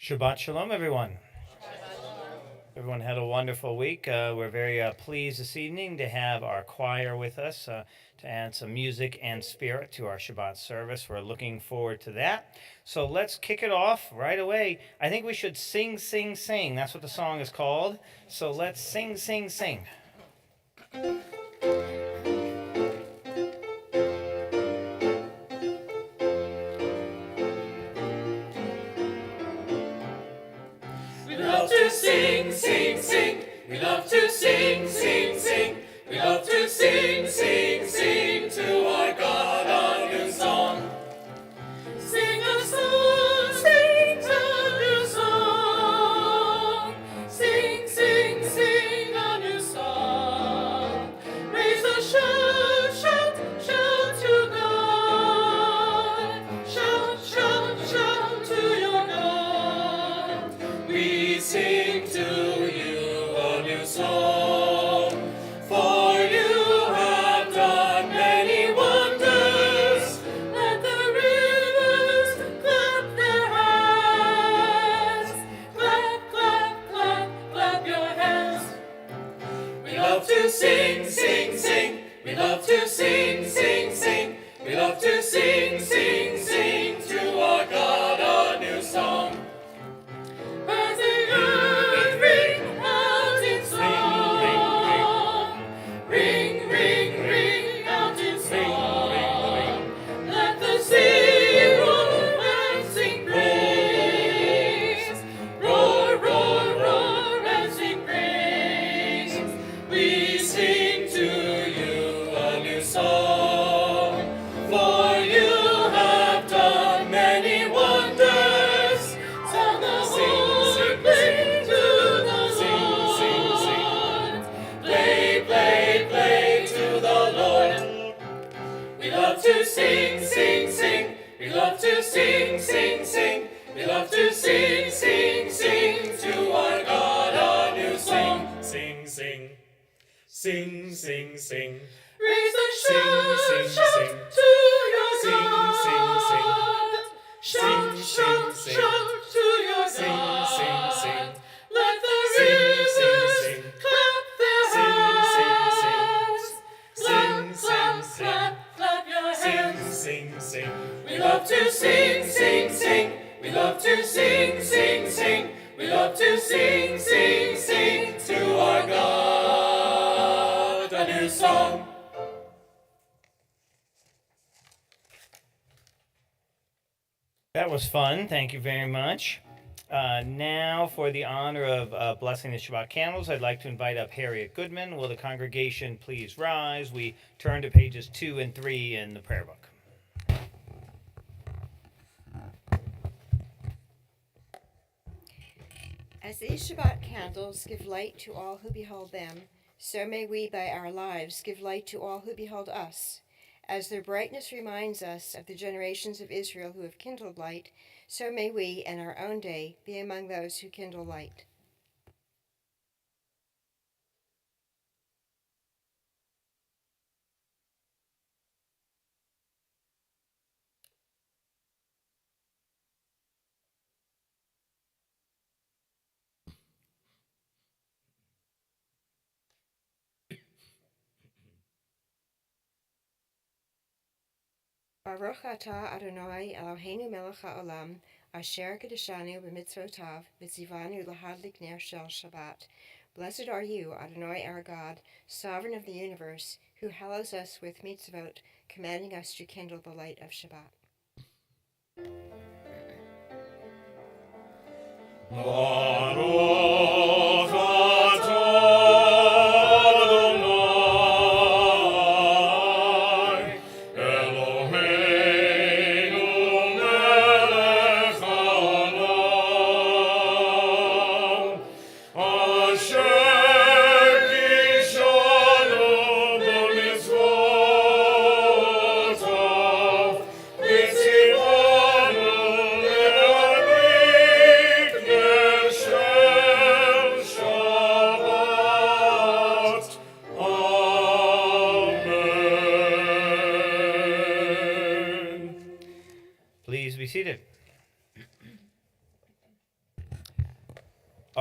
Shabbat Shalom, everyone. Everyone had a wonderful week. We're very pleased this evening to have our choir with us to add some music and spirit to our Shabbat service. We're looking forward to that. So let's kick it off right away. I think we should sing, sing, sing. That's what the song is called. So let's sing, sing, sing. Sing, sing, sing. We love to sing, sing, sing. We love to sing, sing, sing to our God a new song. Sing a song, sing a new song. Sing, sing, sing a new song. Raise a shout, shout, shout to God. Shout, shout, shout to your God. We sing to you a new song, for you have done many wonders. Let the rivers clap their hands. Clap, clap, clap, clap your hands. We love to sing, sing, sing. We love to sing, sing, sing. We love to sing, sing, sing to our God a new song. As the earth ring out its song, ring, ring, ring out its song. Let the sea roar and sing praise, roar, roar, roar and sing praise. We sing to you a new song, for you have done many wonders. Sound the horn, play to the Lord. Play, play, play to the Lord. We love to sing, sing, sing. We love to sing, sing, sing. We love to sing, sing, sing to our God a new song. Sing, sing, sing, sing, sing. Raise a Sing, shout, sing, shout sing. to your Sing, God. sing, sing. Shout, Sing, shout, sing, shout to your Sing, God. sing, sing. Let the Sing, rivers sing, sing. clap their Sing, sing, hands. sing. Clap, Sing, clap, sing, clap, clap your Sing, hands. sing, sing. We love to sing, sing, sing. We love to sing, sing, sing. We love to sing, sing, sing to our God a new song. That was fun. Thank you very much. Now, for the honor of blessing the Shabbat candles, I'd like to invite up Harriet Goodman. Will the congregation please rise? We turn to pages 2 and 3 in the prayer book. As these Shabbat candles give light to all who behold them, so may we by our lives give light to all who behold us. As their brightness reminds us of the generations of Israel who have kindled light, so may we in our own day be among those who kindle light. Baruch atah Adonai Eloheinu melech haolam, asher kedeshanu b'mitzvotav, v'tzivanu lahadlik ner shel Shabbat. Blessed are you, Adonai our God, sovereign of the universe, who hallows us with mitzvot, commanding us to kindle the light of Shabbat. Baruch atah Adonai, Eloheinu melech haolam, asher kishanu b'mitzvotav, v'tzivanu le'adlik ner shel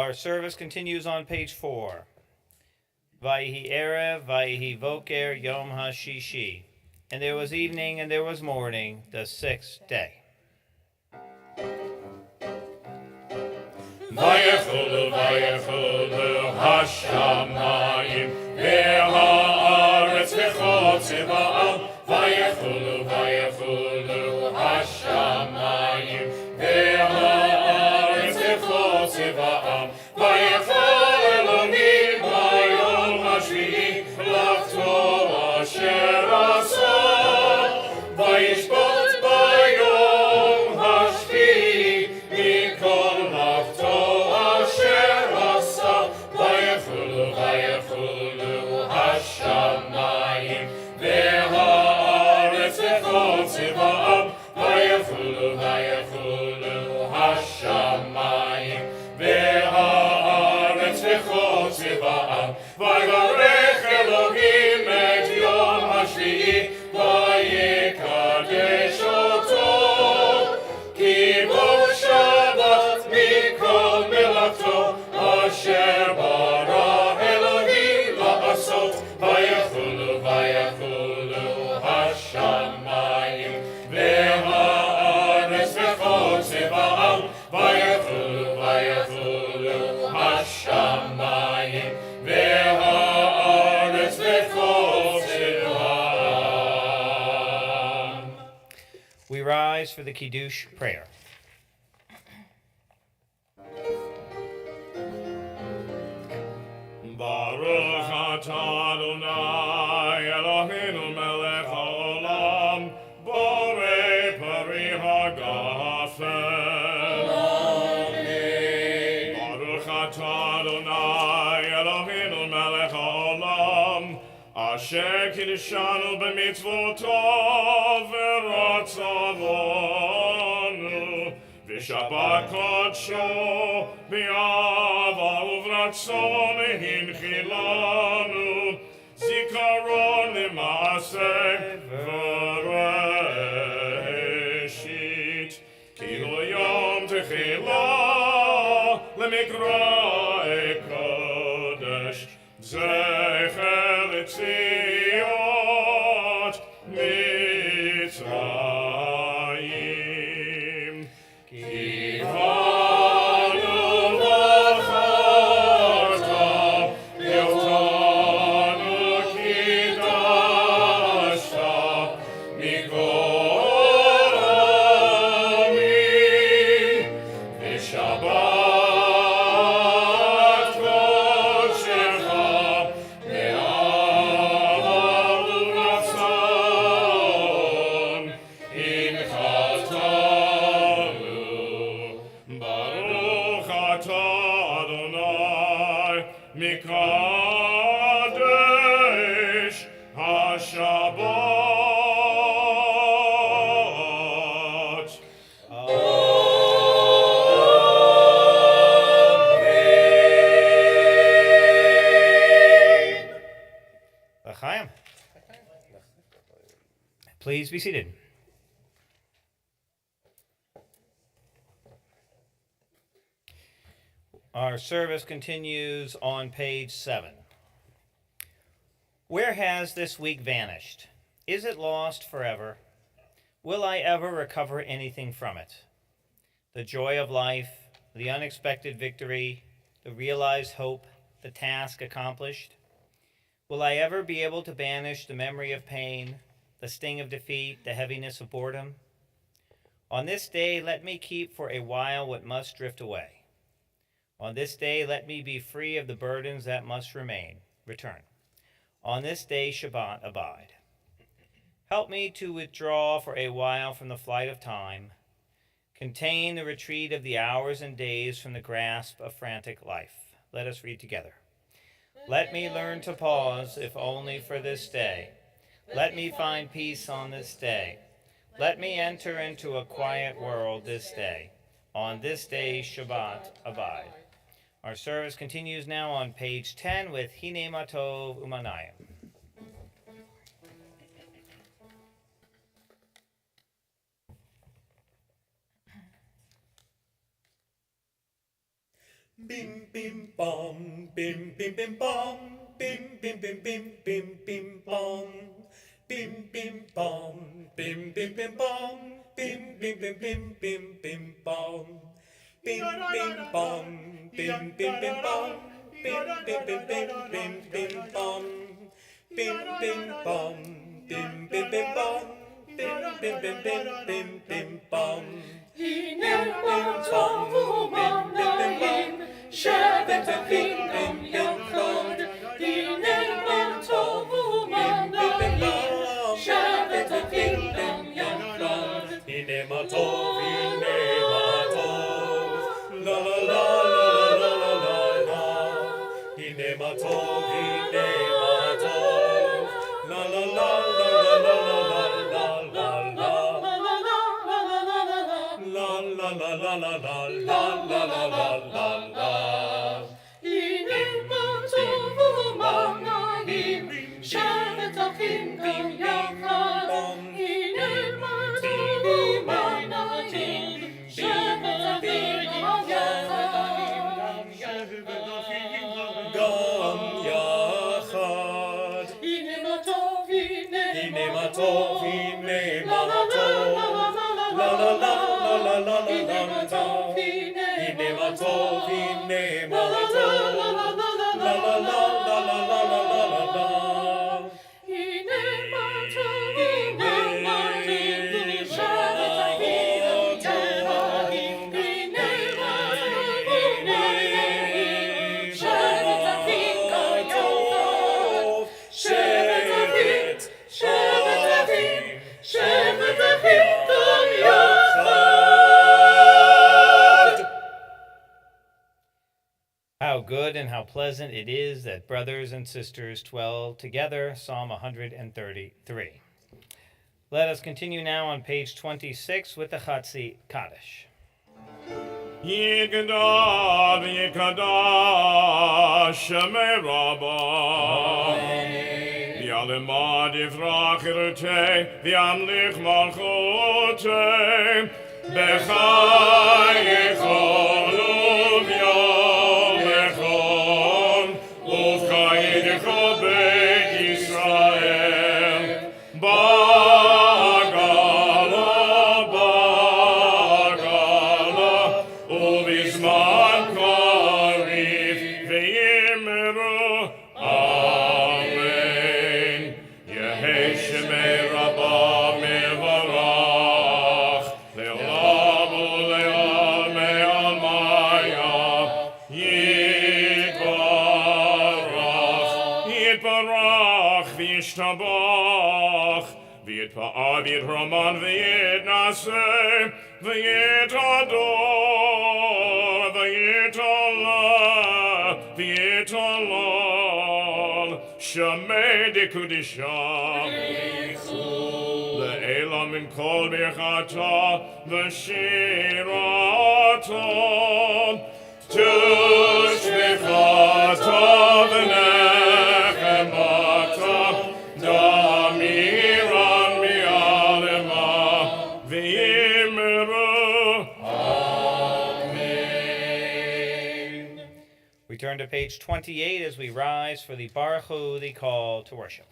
Our service continues on page 4. Vayhi erev, vayhi voker, yom hashishi. And there was evening and there was morning, the 6th day. Vayechulu, vayechulu, hashamayim, ve'ha'aretz v'chol tziba'am. Vayechulu, vayechulu, hashamayim, ve'ha'aretz v'chol tziba'am. Vayechol Elohim b'yom hashvi'i, l'achto asher asa. Vayishbot b'yom hashvi'i, mikol l'achto asher asa. Vayechulu, vayechulu, hashamayim, ve'ha'aretz v'chol tziba'am. Vayechulu, vayechulu, hashamayim, ve'ha'aretz v'chol tziba'am. Vayvarech Elohim et yom hashvi'i, vayikadesh oto. Ki bo Shabbat mikol melachto, asher bara Elohim la'asot. Vayechulu, vayechulu, hashamayim, ve'ha'aretz v'chol tziba'am. Vayechulu, vayechulu, hashamayim, ve'ha'aretz v'chol tziba'am. We rise for the Kiddush prayer. Baruch atah Adonai Eloheinu melech haolam, borei pari hagafen. Baruch atah Adonai Eloheinu melech haolam, asher kiddushanu b'mitzvotav v'ratzavonu, v'shabbat kodsho b'ava uvratzon hinchilanu, zikaron l'maaseh v'reshit, ki lo yom techila l'mikra'e kodesh, zecher l'tziot Mitzrayim. Kivanu v'charta, Yotanu kidashta, mikol amim, v'shabbat kodshecha, be'ava uvratzon, inchatanu. Baruch atah Adonai, mikadesh hashabbat. L'chaim. Please be seated. Our service continues on page 7. Where has this week vanished? Is it lost forever? Will I ever recover anything from it? The joy of life, the unexpected victory, the realized hope, the task accomplished? Will I ever be able to banish the memory of pain, the sting of defeat, the heaviness of boredom? On this day, let me keep for a while what must drift away. On this day, let me be free of the burdens that must return. On this day, Shabbat, abide. Help me to withdraw for a while from the flight of time, contain the retreat of the hours and days from the grasp of frantic life. Let us read together. Let me learn to pause, if only for this day. Let me find peace on this day. Let me enter into a quiet world this day. On this day, Shabbat, abide. Our service continues now on page 10 with Hine Matov Umanayim. bim bim bom, bim bim bim bom, bim bim bim bim bim bim bom, bim bim bom, bim bim bim bom, bim bim bim bim bim bim bom, bim bim bom, bim bim bim bom, bim bim bim bim bim bim bom, bim bim bom, bim bim bim bom, bim bim bim bim bim bim bom. Shabbat Avinu Yachad, Hinei Tov U'Manayim, Shabbat Avinu Yachad. Hine ma tov, la la la la la la la la. Hine ma tov, la la la la la la la la la la. La la la la la la la la la la la la. Hinei Tov U'Manayim, Shabbat Avinu Yachad, Hinei Tov U'Manayim, Shabbat Avinu Yachad. Gam yachad. Hinei Tov, Hine ma tov, hine ma tov. La la la la la la la la la. Hine ma tov, hine ma tov. La la la la la la la la la la. How good and how pleasant it is that brothers and sisters dwell together. Psalm 133. Let us continue now on page 26 with the Chatzi Kaddish. Yigdal Yikadash Shemei Rabbah V'yalemad Yifrach Irtei V'yamlich Malchutei B'chai Yechol U'vyom Echol U'v'chai Yechol Beit Yisrael Bagala Ubizman Karif V'yimeru Amen Yehei Shemei Rabbah Mevarach Le'olam u'le'almei almaya Yitbarach V'yishtabach V'yitpa'ah V'yitraman V'yitnaseh V'yitador V'yitala V'yitalal Shemei Dekudishah Le'elam min kol birchata V'shirata Tushbechata V'nechemata Damiran mi'alema V'yimeru We turn to page 28 as we rise for the Baruch Hu, the call to worship.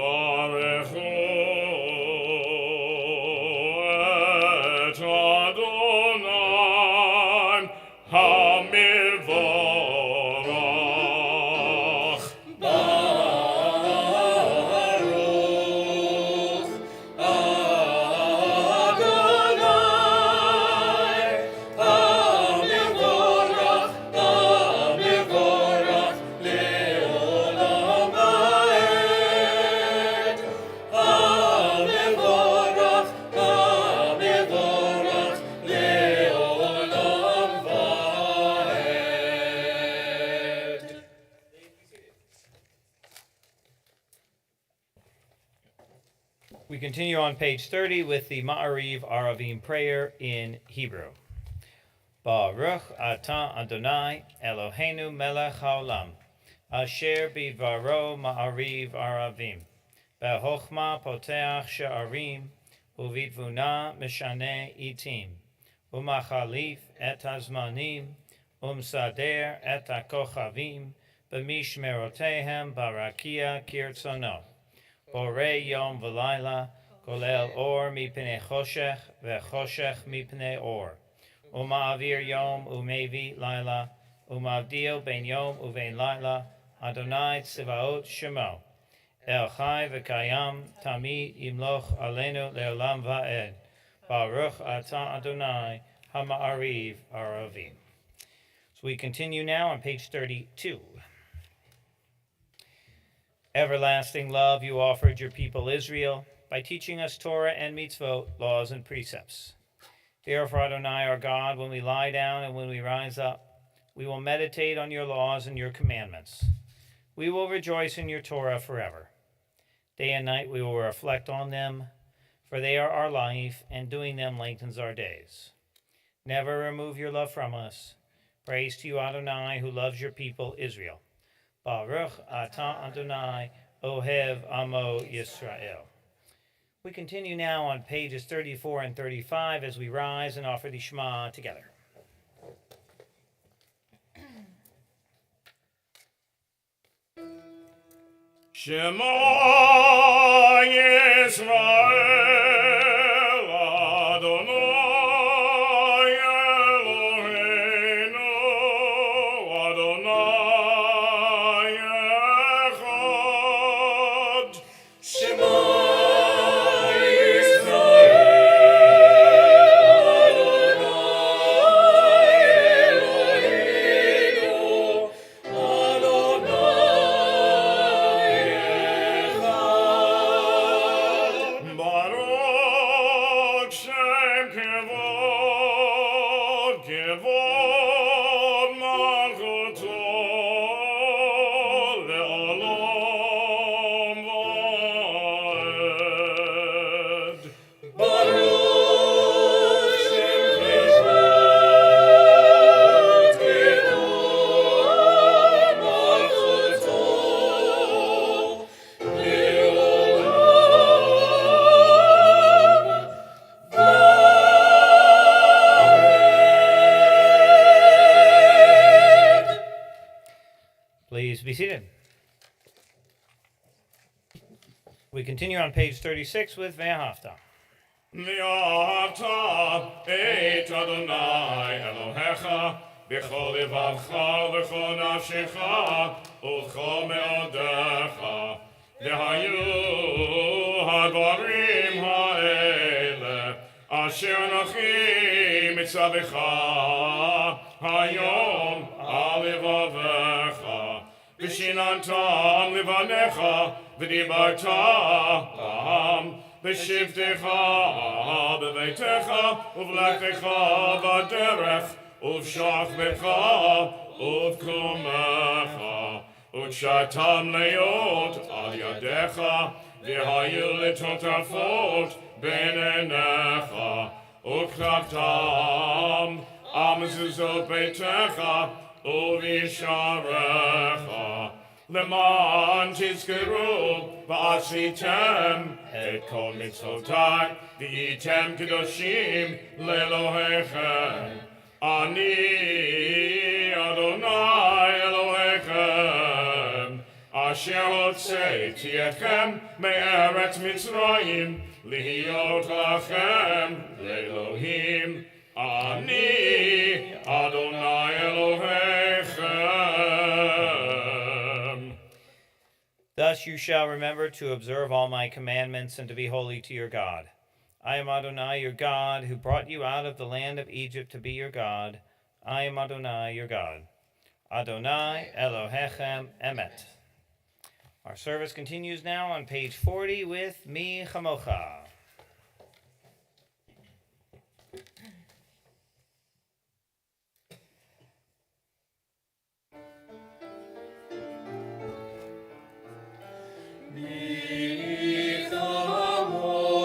Baruch Hu et Adonai HaMivorach Le'olam We continue on page 30 with the Ma'ariv Aravim prayer in Hebrew. Baruch atah Adonai Eloheinu melech haolam, asher bidvaro Ma'ariv Aravim, bechochma poteach she'arim, uvitvuna mishane itim, umachalif et hazmanim, umsader et hakochavim, b'mishmerotehem barakia kirtzono. Borei yom v'layla, kolel or mipnei choshech, vechoshech mipnei or. Uma'avir yom umevi layla, umavdil ben yom uvein layla, Adonai tzivaot shemo. El chai v'kayam, tamid imloch aleinu leolam va'ed. Baruch atah Adonai, hama'ariv aravim. So we continue now on page 32. Everlasting love you offered your people Israel by teaching us Torah and mitzvot, laws and precepts. Therefore, Adonai our God, when we lie down and when we rise up, we will meditate on your laws and your commandments. We will rejoice in your Torah forever. Day and night we will reflect on them, for they are our life, and doing them lengthens our days. Never remove your love from us. Praise to you, Adonai, who loves your people Israel. Baruch atah Adonai, Ohev Amo Yisrael. We continue now on pages 34 and 35 as we rise and offer the Shema together. Shema Yisrael, Adonai Eloheinu, Adonai Echad. Shema Baruch Shem Kevod, Kevod Malchuto, Le'olam Va'ed. Baruch Shem Kevod, Kevod Malchuto, Please be seated. We continue on page 36 with Ve'ahavta. V'ahavta et Adonai Elohecha b'chol livavcha v'chol nafshecha u'chol me'odecha v'hayu hadvarim ha'ele asher anochi mitzavecha hayom al livavecha v'shinantam livanecha v'dibartam v'shivtecha b'veitecha uv'lechtecha b'derech uv'shachvecha uv'kumecha uv'shatam leot al yadecha v'hayu letotafot b'neinecha uv'chaktam amzuzot beitecha uv'isharecha Leman tizkeru v'asitem et kol mitzvotai v'yitem kedoshim le'Elohechem. Ani Adonai Elohechem asher hotzeiti etchem me'eretz Mitzrayim lihiyot lachem le'Elohim. Ani Adonai Elohechem. Thus you shall remember to observe all my commandments and to be holy to your God. I am Adonai your God, who brought you out of the land of Egypt to be your God. I am Adonai your God. Adonai Elohechem Emet. Our service continues now on page 40 with Mi Chamocha. Mi chamocha.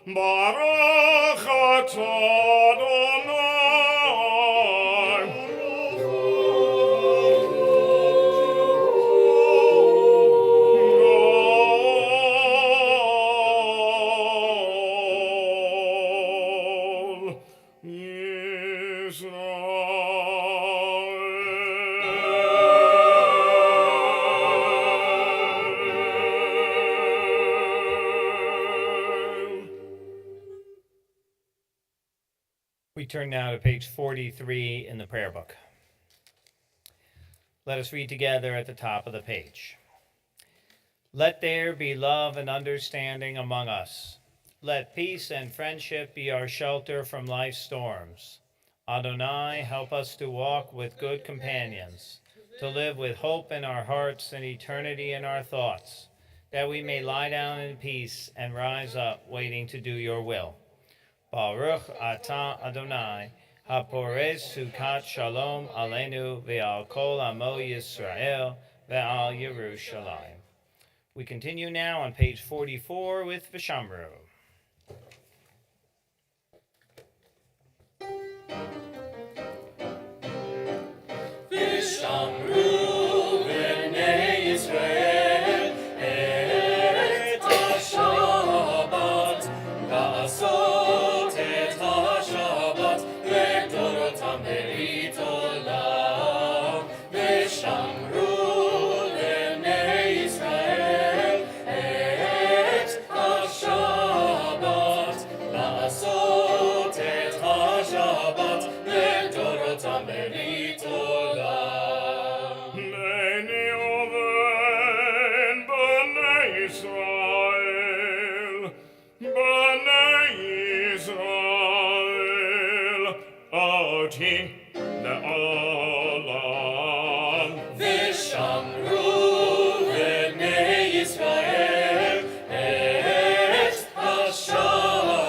Baruch atah Adonai. We turn now to page 43 in the prayer book. Let us read together at the top of the page. Let there be love and understanding among us. Let peace and friendship be our shelter from life's storms. Adonai, help us to walk with good companions, to live with hope in our hearts and eternity in our thoughts, that we may lie down in peace and rise up waiting to do your will. Baruch atah Adonai, hapores sukat shalom aleinu ve'al kol amo Yisrael ve'al Yerushalayim. We continue now on page 44 with Vishamru. Vishamru b'nei Yisrael et ha-Shabbat la'asot et ha-Shabbat le'dorotam berit olam. Vishamru b'nei Yisrael et ha-Shabbat la'asot et ha-Shabbat le'dorotam berit olam. Bnei Oven, Bnei Israel, Oti le'olam. Vishamru b'nei Yisrael et ha-Shabbat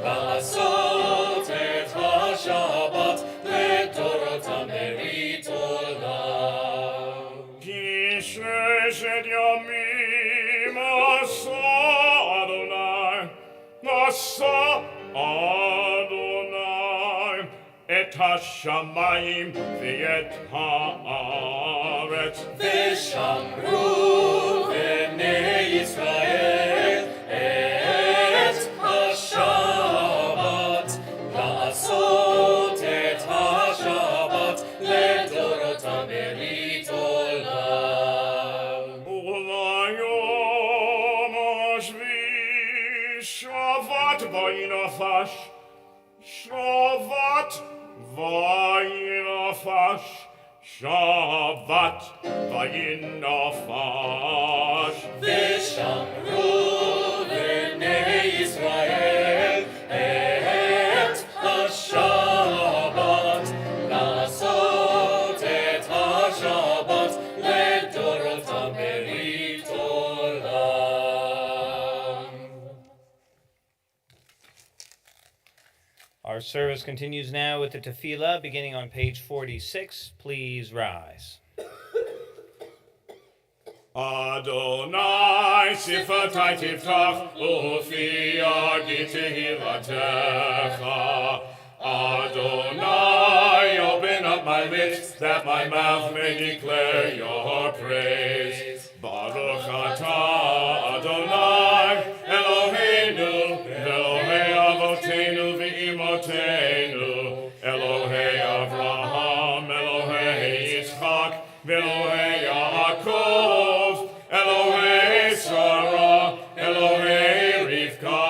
la'asot et ha-Shabbat le'dorotam berit olam. Ki sheshet yamim asa Adonai, et ha-shamayim ve'et ha'aretz. Vishamru b'nei Yisrael et ha-Shabbat la'asot et ha-Shabbat le'dorotam berit olam. Ulayom hashvi shavat vayinafash, shavat vayinafash, shavat vayinafash. Vishamru b'nei Yisrael et ha-Shabbat la'asot et ha-Shabbat le'dorotam berit olam. Our service continues now with the tefillah, beginning on page 46. Please rise. Adonai sifatai tiftach ufi yagi tehilatecha. Adonai, open up my lips that my mouth may declare your praise. Baruch atah Adonai Eloheinu, Elohei Avotenu ve'imotenu, Elohei Avraham, Elohei Yitzchak, Elohei Yaakov, Elohei Sarah, Elohei Rivka,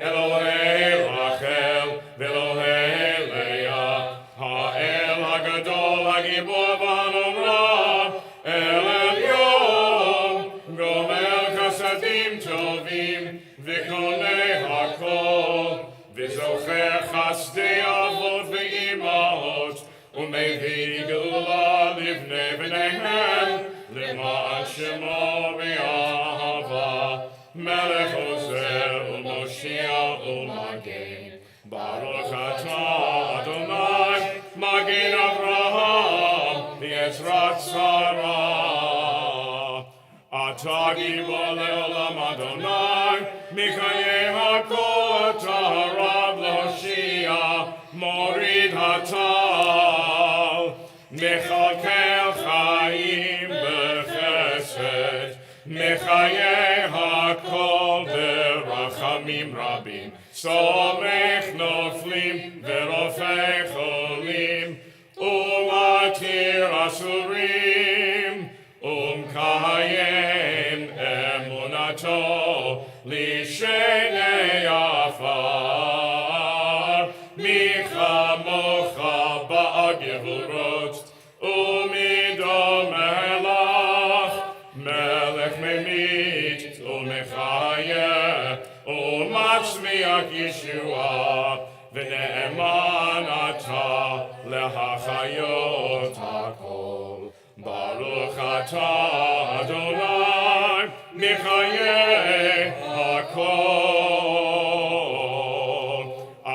Elohei Rachel, Elohei Leah, Ha'el HaGadol HaGibor v'Hanomra, El Elyon, Gomel Chasadim Tovim, V'konei HaKol, V'zocher Chasdei Avot ve'imahot, U'mevii Geula livnei b'neihem, L'ma'an Shemo v'Ahava, Melech Ozer u'Moshiach u'Magen. Baruch atah Adonai, Magen Avraham, V'Yezrat Sarah. אתה גיבור לעולם אדוני, מחיי הכל אתה רב להושיע, מוריד הטל, מכלכל חיים בחסד, מחיי הכל ברחמים רבים, סומך נופלים ורופא חולים, ומתיר אסורים, ומקיים אמונתו לשני עפר, מי כמוך בגבורות, ומדום מלך, מלך ממית ומחיה, ומצמיח ישועה, ונאמן אתה להחיות הכל. ברוך אתה אדוני מחיי הכל.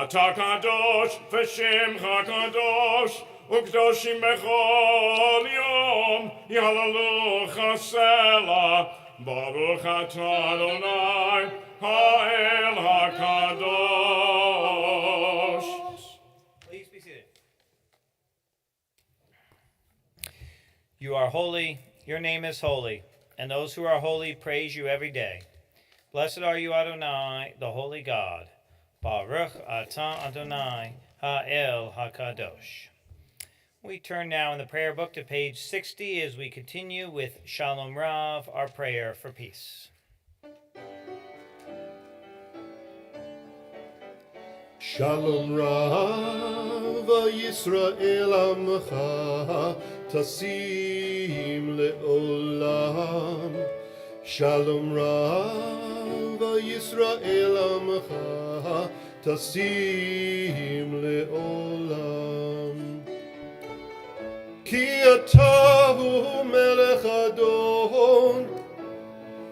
אתה קדוש ושמך קדוש, וקדושים בכל יום יהללוך סלע. ברוך אתה אדוני האל הקדוש. Please be seated. You are holy, your name is holy, and those who are holy praise you every day. Blessed are you, Adonai, the holy God. Baruch atah Adonai, ha'el hakadosh. We turn now in the prayer book to page 60 as we continue with Shalom Rav, our prayer for peace. Shalom Rav Yisrael Amcha Tasim Le'olam. Shalom Rav Yisrael Amcha Tasim Le'olam. Ki atahu melech adon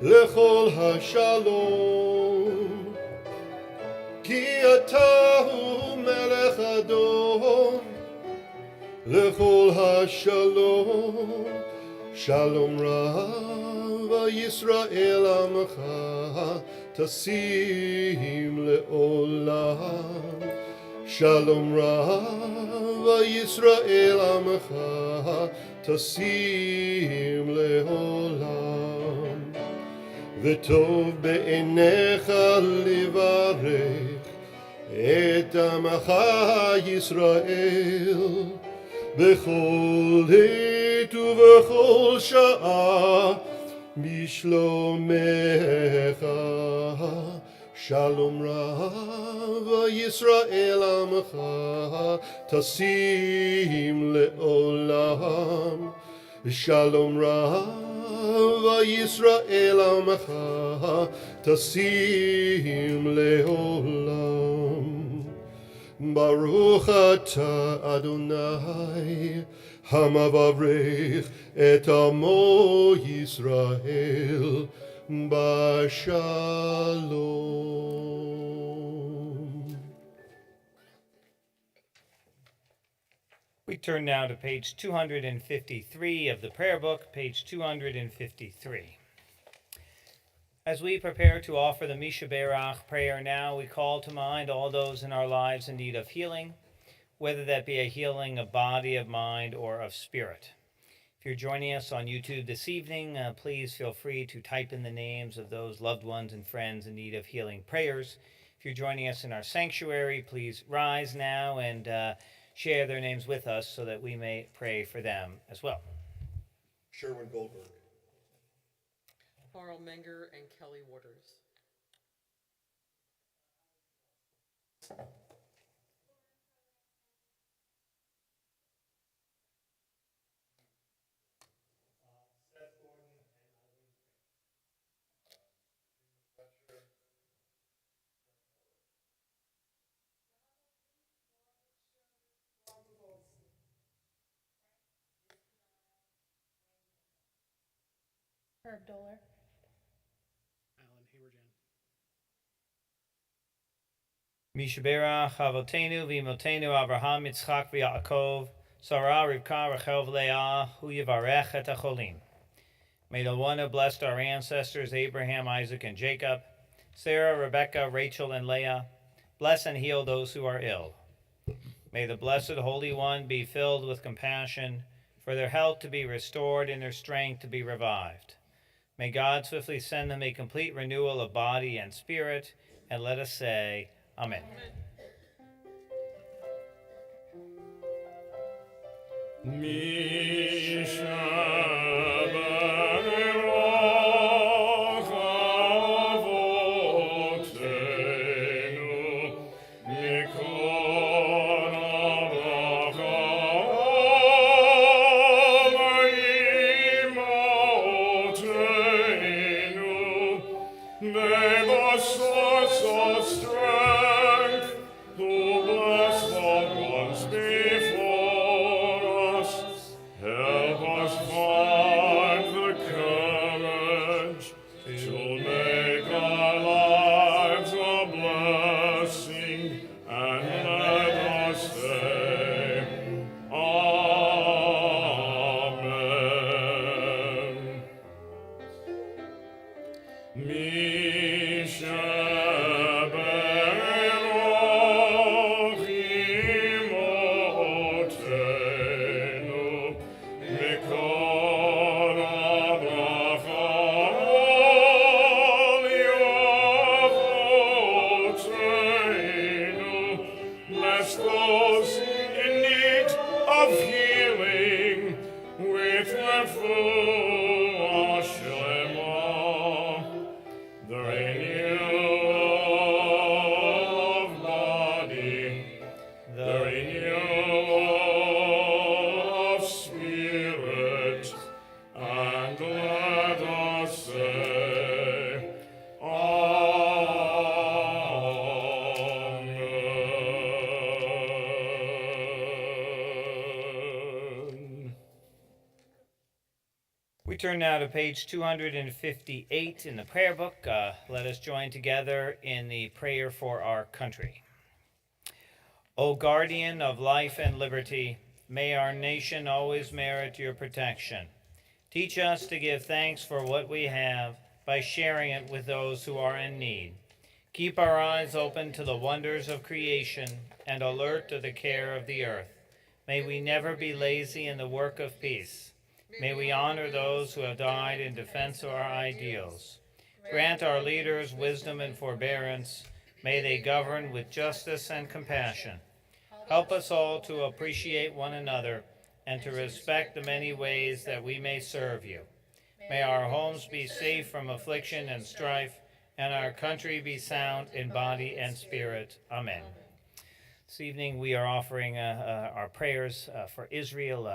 lechol hashalom. Ki atahu melech adon lechol hashalom. Shalom rav Yisrael amcha tasim le'olam. Shalom rav Yisrael amcha tasim le'olam. וטוב בעיניך לברך את עמך ישראל בכל עת ובכל שעה בשלומך. שלום רב ישראל עמך תשים לעולם. שלום רב Yisrael Amcha Tasim Le'olam. Baruch Ata Adonai Hamavarech Et Amo Yisrael Bashalom. We turn now to page 253 of the prayer book, page 253. As we prepare to offer the Misha Berach prayer now, we call to mind all those in our lives in need of healing, whether that be a healing of body, of mind, or of spirit. If you're joining us on YouTube this evening, please feel free to type in the names of those loved ones and friends in need of healing prayers. If you're joining us in our sanctuary, please rise now and share their names with us so that we may pray for them as well. Sherwin Goldberg. Carl Menger and Kelly Waters. Herb Doler. Alan Haberjan. Mishaberach Avotenu v'imotenu Abraham Yitzchak v'Yaakov Sarah Rivka Rachel v'Leah Hu Yivarech et HaCholim. May the one who blessed our ancestors, Abraham, Isaac, and Jacob, Sarah, Rebekah, Rachel, and Leah, bless and heal those who are ill. May the Blessed Holy One be filled with compassion, for their health to be restored and their strength to be revived. May God swiftly send them a complete renewal of body and spirit, and let us say, Amen. We turn now to page 258 in the prayer book. Let us join together in the prayer for our country. O guardian of life and liberty, may our nation always merit your protection. Teach us to give thanks for what we have by sharing it with those who are in need. Keep our eyes open to the wonders of creation and alert to the care of the earth. May we never be lazy in the work of peace. May we honor those who have died in defense of our ideals. Grant our leaders wisdom and forbearance. May they govern with justice and compassion. Help us all to appreciate one another and to respect the many ways that we may serve you. May our homes be safe from affliction and strife, and our country be sound in body and spirit. Amen. This evening we are offering our prayers for Israel.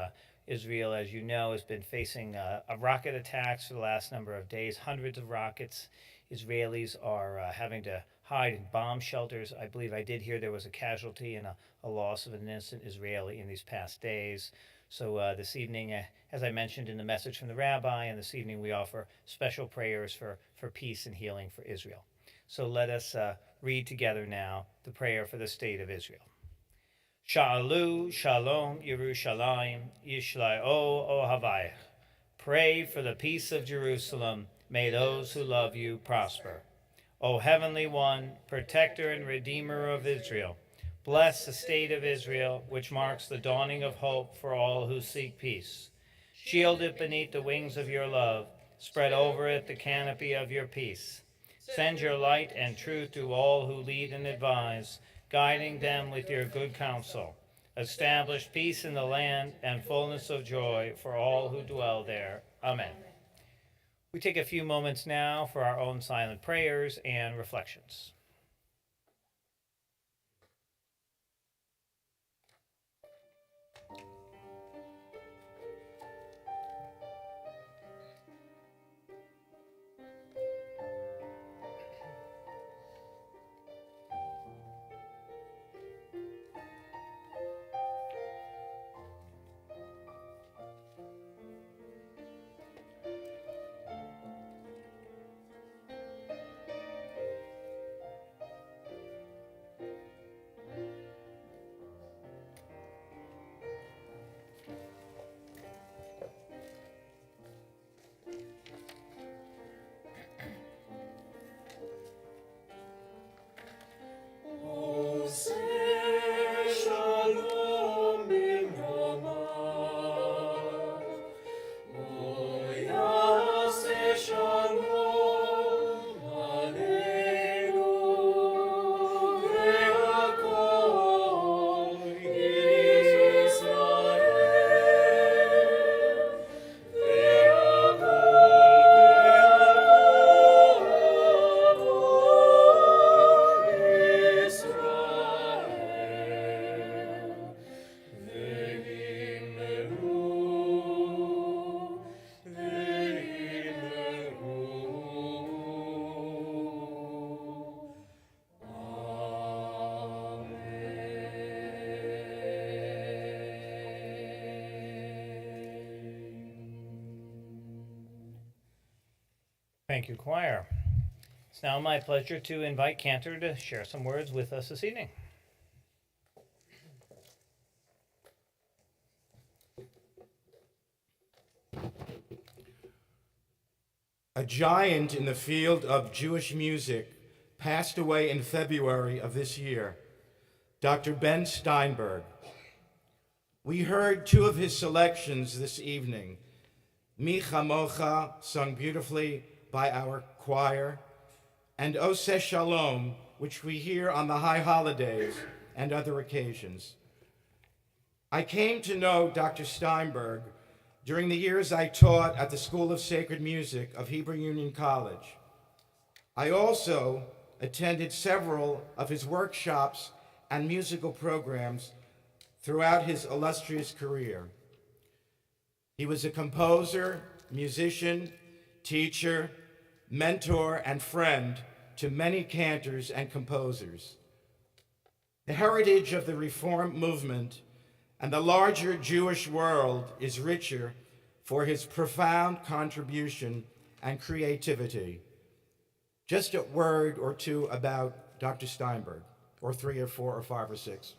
Israel, as you know, has been facing rocket attacks for the last number of days, hundreds of rockets. Israelis are having to hide in bomb shelters. I believe I did hear there was a casualty and a loss of an innocent Israeli in these past days. So this evening, as I mentioned in the message from the rabbi, and this evening we offer special prayers for peace and healing for Israel. So let us read together now the prayer for the state of Israel. Sha'alu Shalom Yerushalayim Yishla'o Ohavayich. Pray for the peace of Jerusalem. May those who love you prosper. O Heavenly One, Protector and Redeemer of Israel, bless the state of Israel, which marks the dawning of hope for all who seek peace. Shield it beneath the wings of your love. Spread over it the canopy of your peace. Send your light and truth to all who lead and advise, guiding them with your good counsel. Establish peace in the land and fullness of joy for all who dwell there. Amen. We take a few moments now for our own silent prayers and reflections. Thank you, choir. It's now my pleasure to invite Cantor to share some words with us this evening. A giant in the field of Jewish music passed away in February of this year, Dr. Ben Steinberg. We heard two of his selections this evening, Mi Chamocha, sung beautifully by our choir, and Oseh Shalom, which we hear on the high holidays and other occasions. I came to know Dr. Steinberg during the years I taught at the School of Sacred Music of Hebrew Union College. I also attended several of his workshops and musical programs throughout his illustrious career. He was a composer, musician, teacher, mentor, and friend to many cantors and composers. The heritage of the Reform movement and the larger Jewish world is richer for his profound contribution and creativity. Just a word or two about Dr. Steinberg, or 3 or 4 or 5 or 6.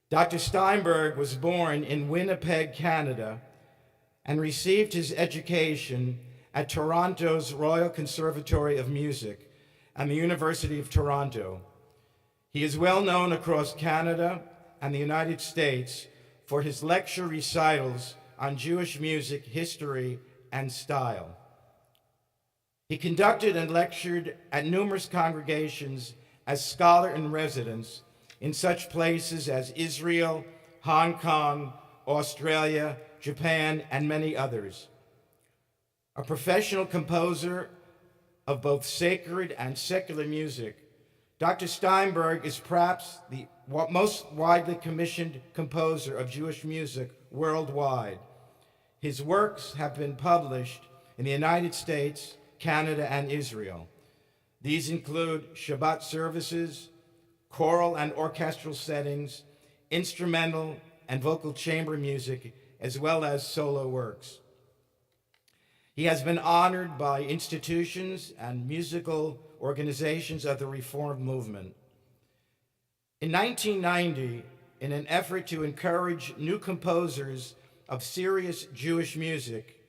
Dr. Steinberg was born in Winnipeg, Canada, and received his education at Toronto's Royal Conservatory of Music and the University of Toronto. He is well known across Canada and the United States for his lecture recitals on Jewish music, history, and style. He conducted and lectured at numerous congregations as scholar in residence in such places as Israel, Hong Kong, Australia, Japan, and many others. A professional composer of both sacred and secular music, Dr. Steinberg is perhaps the most widely commissioned composer of Jewish music worldwide. His works have been published in the United States, Canada, and Israel. These include Shabbat services, choral and orchestral settings, instrumental and vocal chamber music, as well as solo works. He has been honored by institutions and musical organizations of the Reform movement. In 1990, in an effort to encourage new composers of serious Jewish music,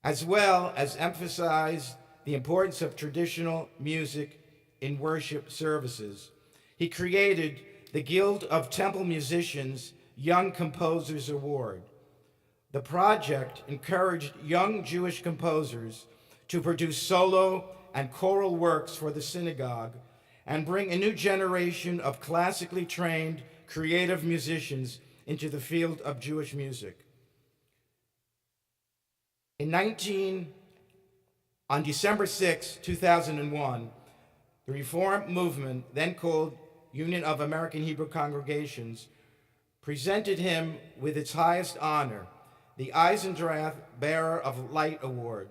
as well as emphasize the importance of traditional music in worship services, he created the Guild of Temple Musicians Young Composers Award. The project encouraged young Jewish composers to produce solo and choral works for the synagogue and bring a new generation of classically trained, creative musicians into the field of Jewish music. On December 6, 2001, the Reform movement, then called Union of American Hebrew Congregations, presented him with its highest honor, the Eisendrath Bearer of Light Award.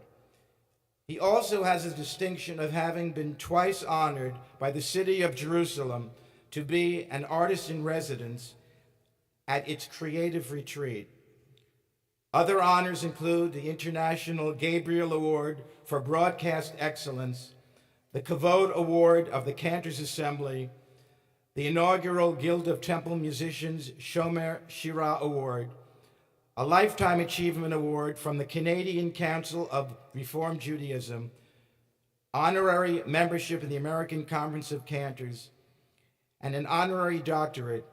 He also has the distinction of having been twice honored by the city of Jerusalem to be an artist in residence at its creative retreat. Other honors include the International Gabriel Award for Broadcast Excellence, the Kavod Award of the Cantors Assembly, the inaugural Guild of Temple Musicians Shomer Shira Award, a Lifetime Achievement Award from the Canadian Council of Reform Judaism, honorary membership in the American Conference of Cantors, and an honorary doctorate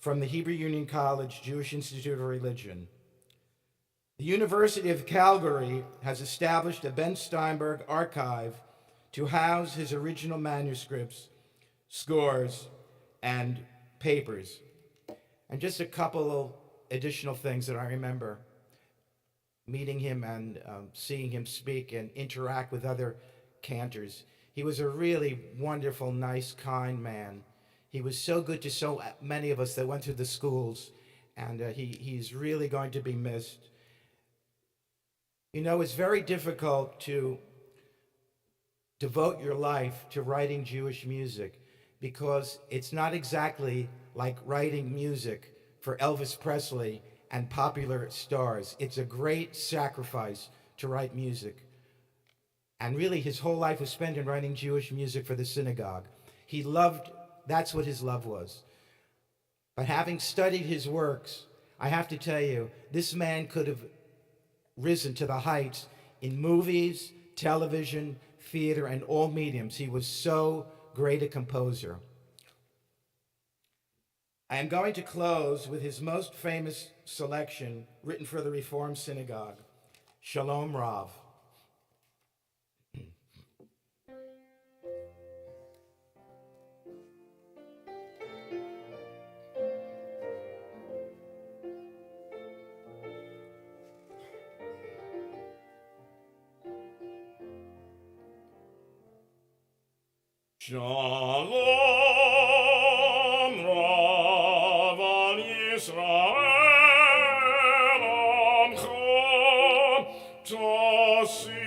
from the Hebrew Union College Jewish Institute of Religion. The University of Calgary has established a Ben Steinberg archive to house his original manuscripts, scores, and papers. And just a couple of additional things that I remember meeting him and seeing him speak and interact with other cantors. He was a really wonderful, nice, kind man. He was so good to so many of us that went through the schools, and he's really going to be missed. You know, it's very difficult to devote your life to writing Jewish music because it's not exactly like writing music for Elvis Presley and popular stars. It's a great sacrifice to write music And really, his whole life was spent in writing Jewish music for the synagogue. That's what his love was. But having studied his works, I have to tell you, this man could have risen to the heights in movies, television, theater, and all mediums. He was so great a composer. I am going to close with his most famous selection written for the Reform Synagogue, Shalom Rav. Shalom Rav al Yisrael Amcha Tosim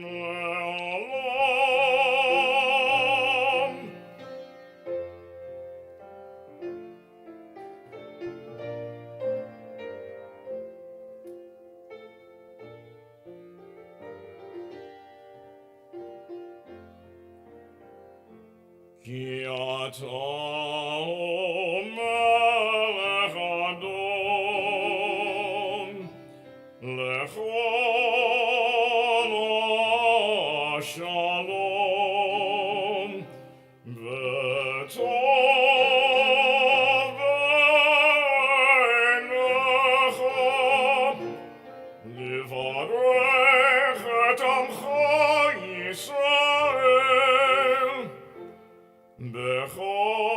Le'olam. Ki ato melech adon lechol shalom v'tov b'einecha livarech et amcha Yisrael Bechol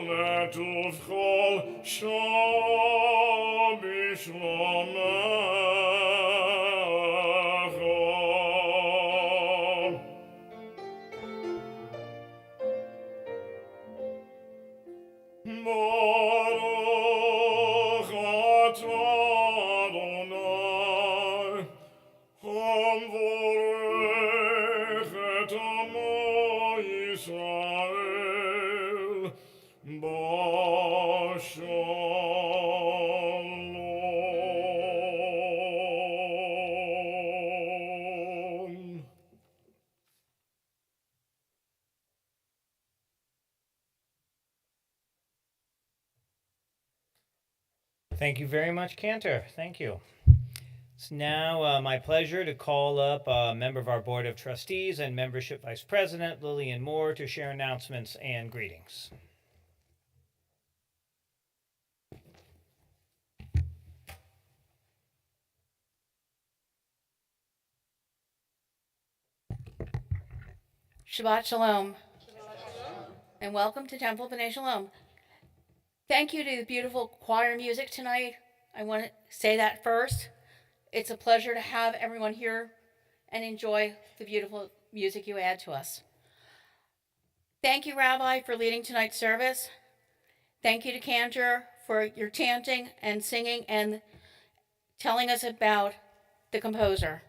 netuv chol shom bishlomecha. Baruch atah Adonai, hamvorech et amo Yisrael b'shalom. Thank you very much, Cantor. Thank you. It's now my pleasure to call up a member of our Board of Trustees and Membership Vice President, Lillian Moore, to share announcements and greetings. Shabbat Shalom. And welcome to Temple B'nai Shalom. Thank you to the beautiful choir music tonight. I want to say that first. It's a pleasure to have everyone here and enjoy the beautiful music you add to us. Thank you, Rabbi, for leading tonight's service. Thank you to Cantor for your chanting and singing and telling us about the composer.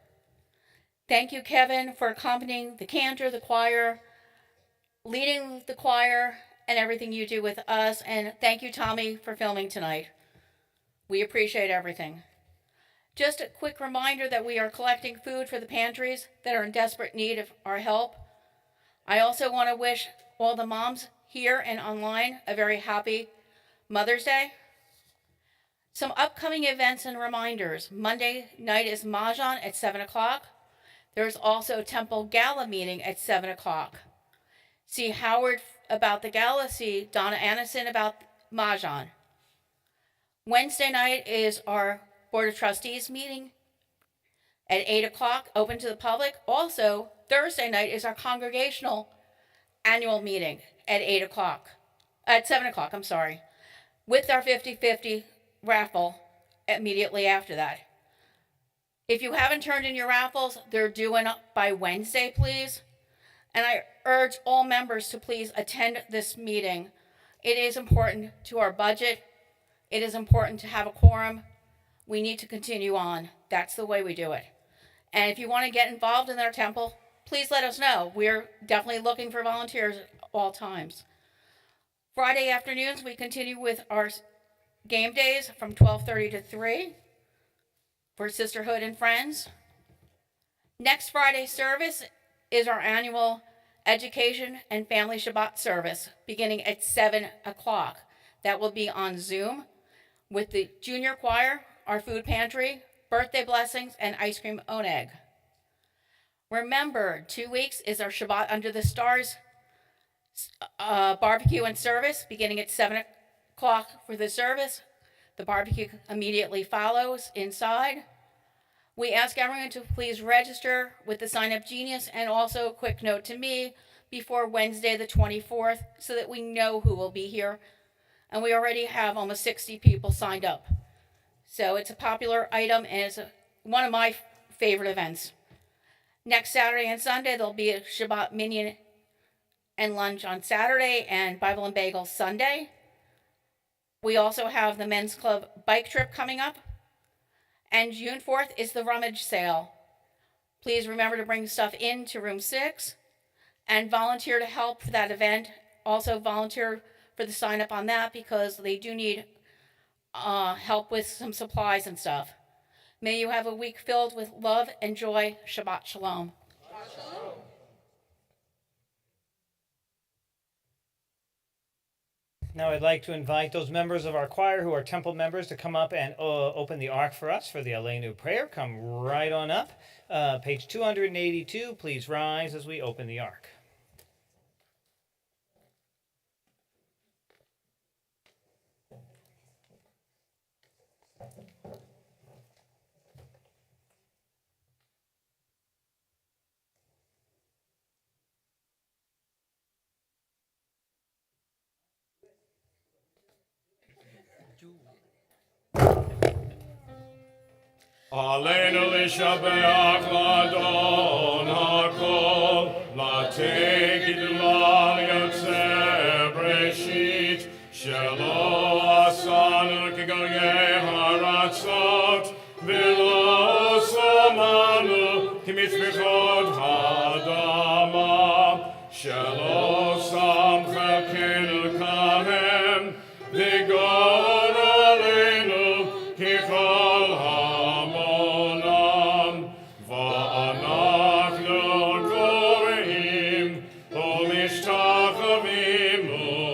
Thank you, Kevin, for accompanying the cantor, the choir, leading the choir, and everything you do with us. And thank you, Tommy, for filming tonight. We appreciate everything. Just a quick reminder that we are collecting food for the pantries that are in desperate need of our help. I also want to wish all the moms here and online a very happy Mother's Day. Some upcoming events and reminders. Monday night is Mahjong at 7 o'clock. There's also a Temple Gala meeting at 7 o'clock. See Howard about the gala, see Donna Annison about Mahjong. Wednesday night is our Board of Trustees meeting at 8 o'clock, open to the public. Also, Thursday night is our congregational annual meeting at 7 o'clock, with our 50-50 raffle immediately after that. If you haven't turned in your raffles, they're due in by Wednesday, please. And I urge all members to please attend this meeting. It is important to our budget. It is important to have a quorum. We need to continue on. That's the way we do it. And if you want to get involved in our temple, please let us know. We're definitely looking for volunteers at all times. Friday afternoons, we continue with our game days from 12:30 to 3. for Sisterhood and Friends. Next Friday's service is our annual Education and Family Shabbat service, beginning at 7 o'clock. That will be on Zoom with the junior choir, our food pantry, birthday blessings, and ice cream oneg. Remember, 2 weeks is our Shabbat Under the Stars barbecue and service, beginning at 7 o'clock for the service. The barbecue immediately follows inside. We ask everyone to please register with the Sign Up Genius, and also a quick note to me before Wednesday the 24th so that we know who will be here. And we already have almost 60 people signed up. So it's a popular item and it's one of my favorite events. Next Saturday and Sunday, there'll be a Shabbat Minyan and lunch on Saturday and Bible and Bagel Sunday. We also have the Men's Club bike trip coming up. And June 4th is the rummage sale. Please remember to bring stuff into room 6 and volunteer to help for that event. Also volunteer for the sign up on that because they do need help with some supplies and stuff. May you have a week filled with love and joy. Shabbat Shalom. Now I'd like to invite those members of our choir who are temple members to come up and open the ark for us for the Aleinu prayer. Come right on up. Page 282, please rise as we open the ark. Aleinu lishabeach ladon hakol, lategid yotzeh breshit, shelo asanu kigoyeh haratzot, v'lo somanu kimitzvechot hadama, shelo sam chelkenu kahem, v'gon aleinu kichol hamonam, va'anachnu goreim, u'mishtachavim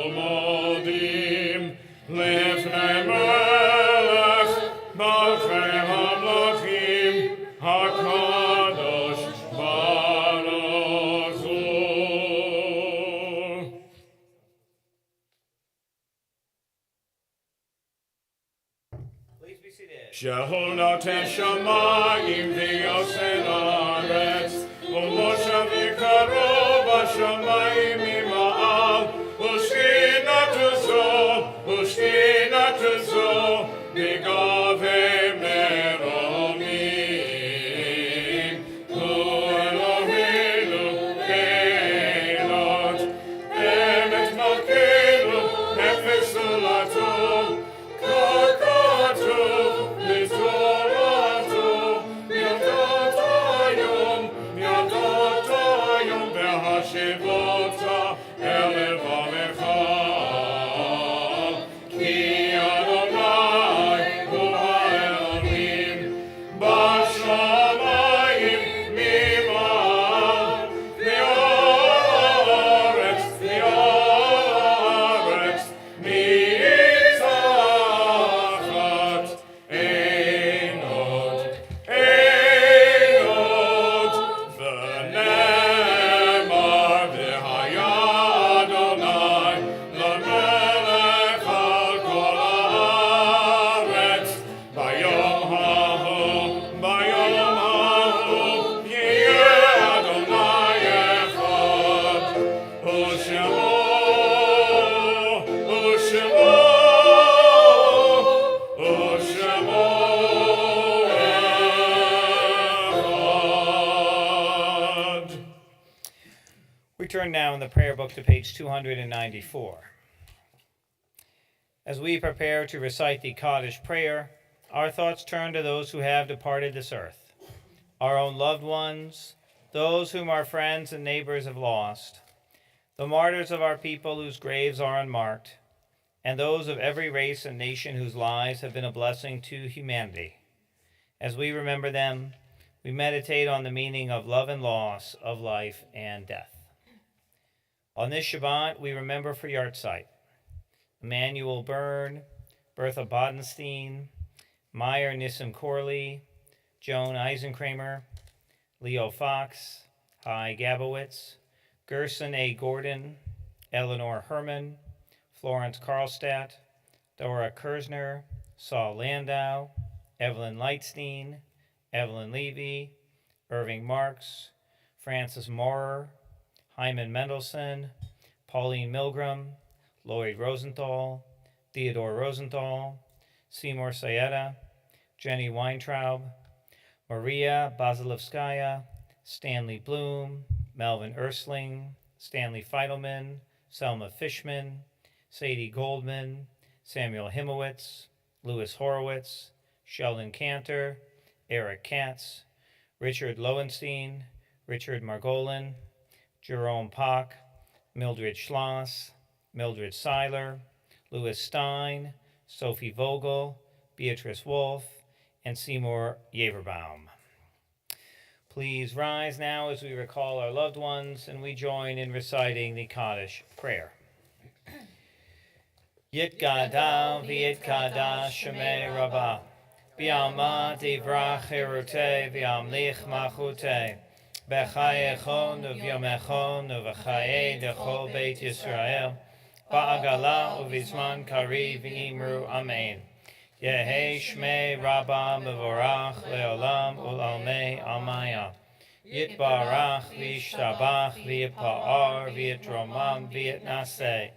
u'modim, lifnei melech malchei hamlachim, hakadosh baruch hu. Please be seated. Shehu noten shamayim v'yosen haaretz, u'moshav yikaro b'shamayim ima'al, u'shkinatu zo, b'gavei meromim, hu Eloheinu Elot, emet malkeinu, nefesh ulatum, kakatu, mitzoratu, miadotayom, v'hashivota, elev alecha, ki Adonai hu ha'elohim, b'shamayim mima'al, v'yoretz mi'itzachat, einot, v'nemar v'haya Adonai l'melech al kol haaretz, bayom hahu, yeh Adonai echad, u'shemo echad. We turn now in the prayer book to page 294. As we prepare to recite the Kaddish prayer, our thoughts turn to those who have departed this earth, our own loved ones, those whom our friends and neighbors have lost, the martyrs of our people whose graves are unmarked, and those of every race and nation whose lives have been a blessing to humanity. As we remember them, we meditate on the meaning of love and loss, of life and death. On this Shabbat, we remember for Yartzeit Emmanuel Byrne, Bertha Bodenstein, Meyer Nissim Corley, Joan Eisenkramer, Leo Fox, Hy Gabowitz, Gerson A. Gordon, Eleanor Herman, Florence Karlstadt, Dora Kersner, Saul Landau, Evelyn Lightstein, Evelyn Levy, Irving Marks, Francis Maurer, Hyman Mendelson, Pauline Milgram, Lloyd Rosenthal, Theodore Rosenthal, Seymour Sayeda, Jenny Weintraub, Maria Basilevskaya, Stanley Bloom, Melvin Ersling, Stanley Feidelman, Selma Fishman, Sadie Goldman, Samuel Himowitz, Louis Horowitz, Sheldon Cantor, Eric Katz, Richard Lowenstein, Richard Margolin, Jerome Pock, Mildred Schloss, Mildred Seiler, Louis Stein, Sophie Vogel, Beatrice Wolf, and Seymour Yaverbaum. Please rise now as we recall our loved ones and we join in reciting the Kaddish prayer. Yitgadal v'yitkadash Shemei Rabbah, v'yalma divrach cherutei v'yamlich malchutei, b'chayechon u'v'yomechon u'v'chayei dechol Beit Yisrael, ba'agala u'v'zman kari v'imru amen. Yehi Shmei Rabbah mevorach leolam u'lalmei amaya. Yitbarach v'yishtabach v'yipa'ar v'yitromam v'yitnaseh.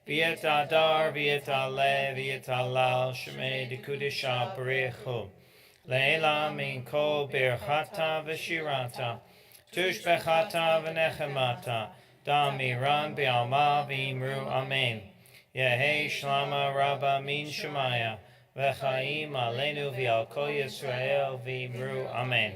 V'yit adar v'yit aleh v'yit alal Shmei dekudisha b'richu. Leila min kol birchata v'shirata. Tushbechata v'nechemata. Damiran b'alma v'imru amen. Yehi Shlama Rabbah min Shemaya. V'chaim aleinu v'al kol Yisrael v'imru amen.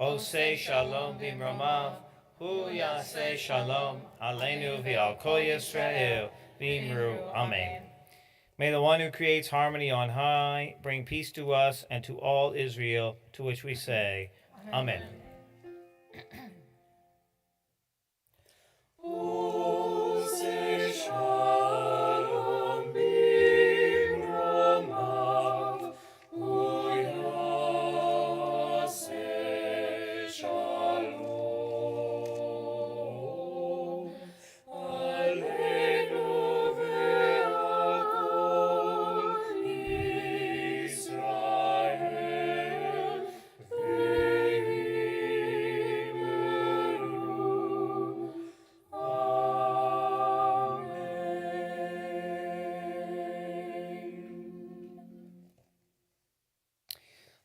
Oseh shalom b'imromav, hu yaseh shalom aleinu v'al kol Yisrael v'imru amen. May the one who creates harmony on high bring peace to us and to all Israel, to which we say, Amen. Oseh shalom b'imromav, hu yaseh shalom aleinu v'al kol Yisrael v'imru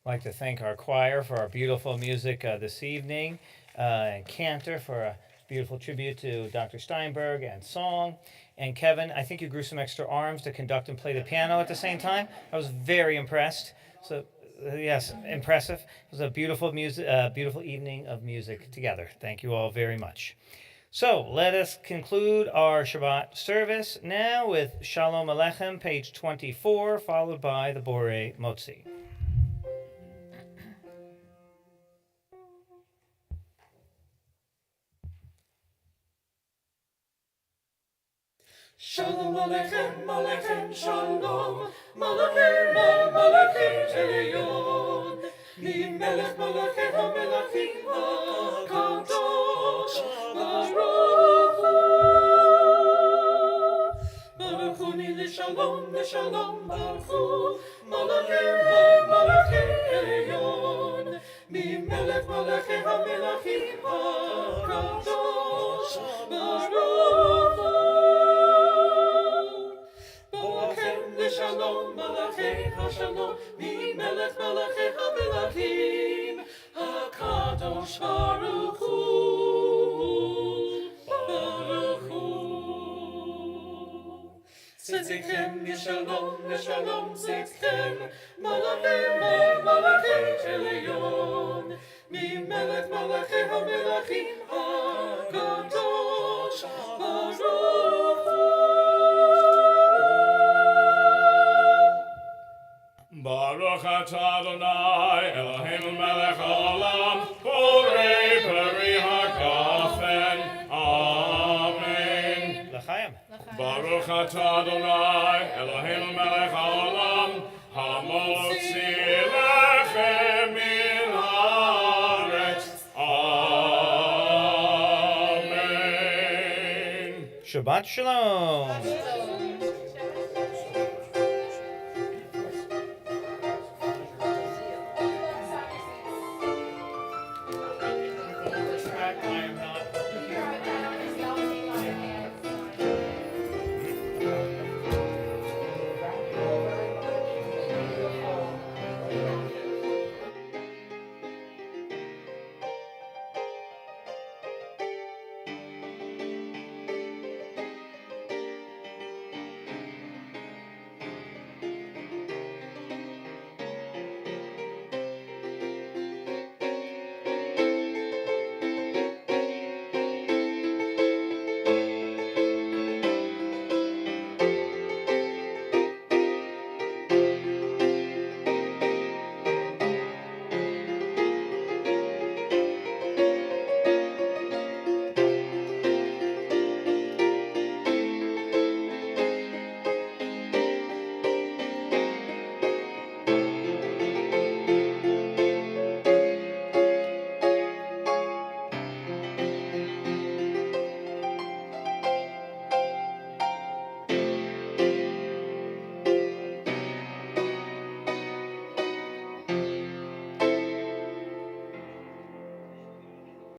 I'd like to thank our choir for our beautiful music this evening, and Cantor for a beautiful tribute to Dr. Steinberg and song. And Kevin, I think you grew some extra arms to conduct and play the piano at the same time. I was very impressed. So, yes, impressive. It was a beautiful beautiful evening of music together. Thank you all very much. So let us conclude our Shabbat service now with Shalom Aleichem, page 24, followed by the Borei Motzi. Shalom Aleichem, Aleichem, Shalom, Malachim, Malachim, Elyon, Melech Malachim, HaMelachim, HaKadosh, Baruch Hu. Baruch Hu ni l'shalom, Baruch Hu, Malachim, Elyon, Melech Malachim, HaMelachim, HaKadosh, Baruch Hu. Shalom, Malachei HaShalom, Mi Melech Malachei HaMelachim, HaKadosh Baruch Hu, Baruch Hu. Tzedechem Yishalom, Yishalom Tzedechem, Malachei Elyon, Mi Melech Malachei HaMelachim, HaKadosh Baruch Hu. Baruch atah Adonai, Eloheinu melech haolam, borei peri hagafen. Amen. L'chaim. Baruch atah Adonai, Eloheinu melech haolam, hamotzi lechem min haaretz. Amen. Shabbat Shalom.